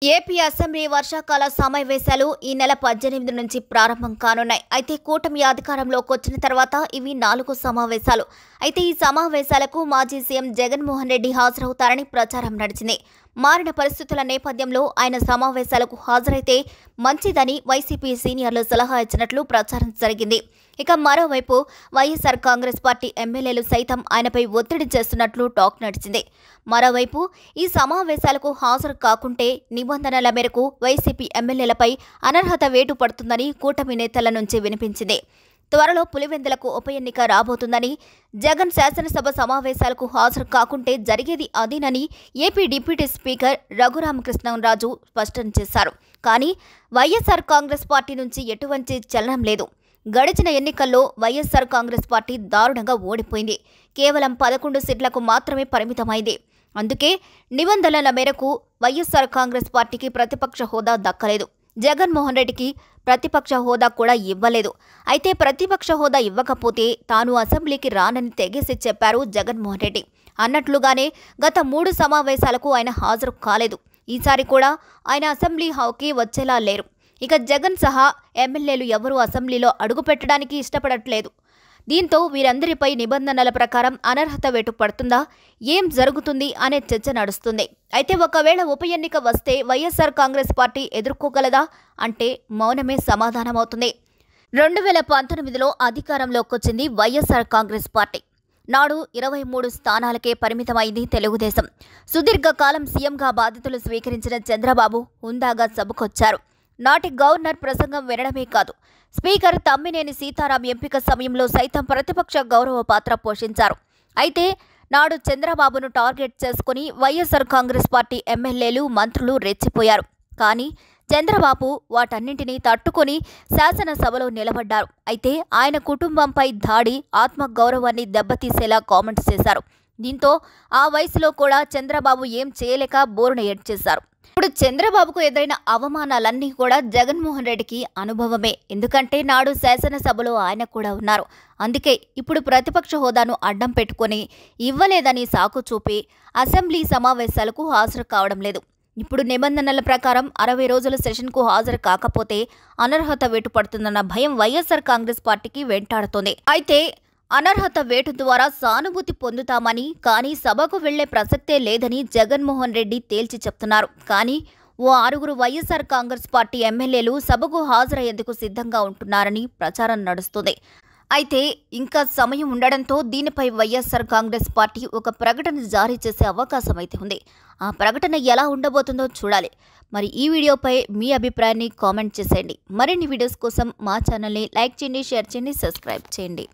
AP assembly వర్షాకాల సమావేశాలు ఈ నెల 18 నుంచి ప్రారంభం కానున్నాయి. అయితే కూటమి అధికారంలోకి వచ్చిన తర్వాత ఇవి 4 సమావేశాలు. అయితే ఈ సమావేశాలకు మాజీ సీఎం జగన్మోహన్ రెడ్డి హాజరవుతారని ప్రచారం నడిచింది. మారిన పరిస్థితుల నేపథ్యంలో ఆయన సమావేశాలకు హాజరైతే మంచిదని వైసీపీ సీనియర్లు సలహా ఇచ్చినట్లు ప్రచారం జరిగింది. ఇక మరోవైపు వైఎస్ఆర్ కాంగ్రెస్ పార్టీ ఎమ్మెల్యేలు సైతం ఆయనపై ఒత్తిడి చేస్తున్నట్లు టాక్ నడిచింది. మరోవైపు ఈ సమావేశాలకు హాజరు కాకుంటే నిబంధనల మేరకు వైసీపీ ఎమ్మెల్యేలపై అనర్హత వేటు పడుతుందని కూటమి నేతల నుంచి వినిపించింది. త్వరలో పులివెందులకు ఉప ఎన్నిక రాబోతుందని, జగన్ శాసనసభ సమావేశాలకు హాజరు కాకుంటే జరిగేది అదేనని ఏపీ డిప్యూటీ స్పీకర్ రఘురామకృష్ణరాజు స్పష్టం చేశారు. కానీ వైఎస్ఆర్ కాంగ్రెస్ పార్టీ నుంచి ఎటువంటి చలనం లేదు. గడిచిన ఎన్నికల్లో వైఎస్ఆర్ కాంగ్రెస్ పార్టీ దారుణంగా ఓడిపోయింది. కేవలం 11 సీట్లకు మాత్రమే పరిమితమైంది. అందుకే నిబంధనల మేరకు వైఎస్ఆర్ కాంగ్రెస్ పార్టీకి ప్రతిపక్ష హోదా దక్కలేదు. జగన్మోహన్ రెడ్డికి ప్రతిపక్ష హోదా కూడా ఇవ్వలేదు. అయితే ప్రతిపక్ష హోదా ఇవ్వకపోతే తాను అసెంబ్లీకి రానని తెగేసి చెప్పారు జగన్మోహన్ రెడ్డి. అన్నట్లుగానే గత 3 సమావేశాలకు ఆయన హాజరు కాలేదు. ఈసారి కూడా ఆయన అసెంబ్లీ హాల్కి వచ్చేలా లేరు. ఇక జగన్ సహా ఎమ్మెల్యేలు ఎవరూ అసెంబ్లీలో అడుగుపెట్టడానికి ఇష్టపడట్లేదు. దీంతో వీరందరిపై నిబంధనల ప్రకారం అనర్హత వేటు పడుతుందా, ఏం జరుగుతుంది అనే చర్చ నడుస్తుంది. అయితే ఒకవేళ ఉప ఎన్నిక వస్తే వైఎస్ఆర్ కాంగ్రెస్ పార్టీ ఎదుర్కోగలదా అంటే మౌనమే సమాధానమవుతుంది. 2019లో అధికారంలోకొచ్చింది వైఎస్ఆర్ కాంగ్రెస్ పార్టీ. నాడు 23 స్థానాలకే పరిమితమైంది తెలుగుదేశం. సుదీర్ఘకాలం సీఎంగా బాధ్యతలు స్వీకరించిన చంద్రబాబు హుందాగా సభకొచ్చారు. నాటి గవర్నర్ ప్రసంగం వినడమే కాదు, స్పీకర్ తమ్మినేని సీతారాం ఎంపిక సమయంలో సైతం ప్రతిపక్ష గౌరవ పాత్ర పోషించారు. అయితే నాడు చంద్రబాబును టార్గెట్ చేసుకుని వైఎస్ఆర్ కాంగ్రెస్ పార్టీ ఎమ్మెల్యేలు, మంత్రులు రెచ్చిపోయారు. కానీ చంద్రబాబు వాటన్నింటినీ తట్టుకొని శాసనసభలో నిలబడ్డారు. అయితే ఆయన కుటుంబంపై దాడి ఆత్మగౌరవాన్ని దెబ్బతీసేలా కామెంట్స్ చేశారు. దీంతో ఆ వయసులో కూడా చంద్రబాబు ఏం చేయలేక బోరున ఏడ్చేశారు. ఇప్పుడు చంద్రబాబుకు ఎదురైన అవమానాలన్నీ కూడా జగన్మోహన్ రెడ్డికి అనుభవమే. ఎందుకంటే నాడు శాసనసభలో ఆయన కూడా ఉన్నారు. అందుకే ఇప్పుడు ప్రతిపక్ష హోదాను అడ్డం పెట్టుకుని ఇవ్వలేదని సాకు చూపి అసెంబ్లీ సమావేశాలకు హాజరు కావడం లేదు. ఇప్పుడు నిబంధనల ప్రకారం 60 రోజుల సెషన్కు హాజరు కాకపోతే అనర్హత వేటు పడుతుందన్న భయం వైఎస్ఆర్ కాంగ్రెస్ పార్టీకి వెంటాడుతోంది. అయితే అనర్హత వేటు ద్వారా సానుభూతి పొందుతామని, కానీ సభకు వెళ్లే ప్రసక్తే లేదని జగన్మోహన్ రెడ్డి తేల్చి చెప్తున్నారు. కానీ ఓ 6 వైఎస్ఆర్ కాంగ్రెస్ పార్టీ ఎమ్మెల్యేలు సభకు హాజరయ్యేందుకు సిద్ధంగా ఉంటున్నారని ప్రచారం నడుస్తుంది. అయితే ఇంకా సమయం ఉండడంతో దీనిపై వైఎస్ఆర్ కాంగ్రెస్ పార్టీ ఒక ప్రకటన జారీ చేసే అవకాశం అయితే ఉంది. ఆ ప్రకటన ఎలా ఉండబోతుందో చూడాలి. మరి ఈ వీడియోపై మీ అభిప్రాయాన్ని కామెంట్ చేసేయండి. మరిన్ని వీడియోస్ కోసం మా ఛానల్ని లైక్ చేయండి, షేర్ చేయండి, సబ్స్క్రైబ్ చేయండి.